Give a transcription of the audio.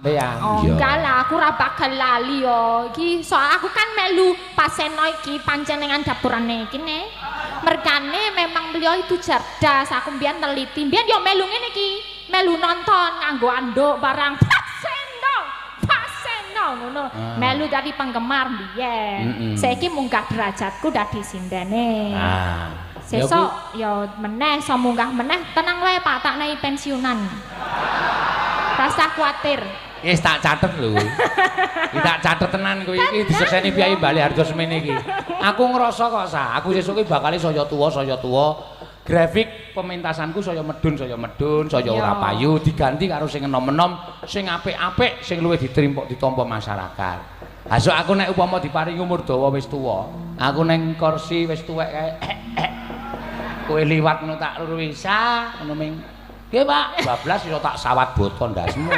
Ya. Oh, enggak lah, aku ora bakal lali yo. Iki soal aku kan melu paseno iki panjenengan dapurane iki ne. Mergane memang beliau itu cerdas, aku mbiyen teliti. Mbiyen yo melu ngene iki, melu nonton nganggo anduk barang paseno ngono. Melu dadi penggemar mbiyen. Saiki munggah derajatku dadi sindene. Sesok yo meneh iso munggah meneh, tenang wae Pak, tak naik pensiunan. Rasa kuatir. Wis tak catet lho. Tak catet tenan kowe iki disekseni Kyai Bali Harjosmene iki. Aku ngrasa kok aku sesuk iki bakal saya tuwa. Grafik pementasanku saya medun, saya ora payu diganti karo sing enom-enom, sing apik-apik, sing luwih ditampa masyarakat. Hasuk aku nek upama diparingi umur dawa wis tuwa, aku ning kursi wis tuwek kae. Kowe liwat ngono tak lur wisa ngono ming. Nggih, Pak. 12 iso tak sawat boto ndasmu.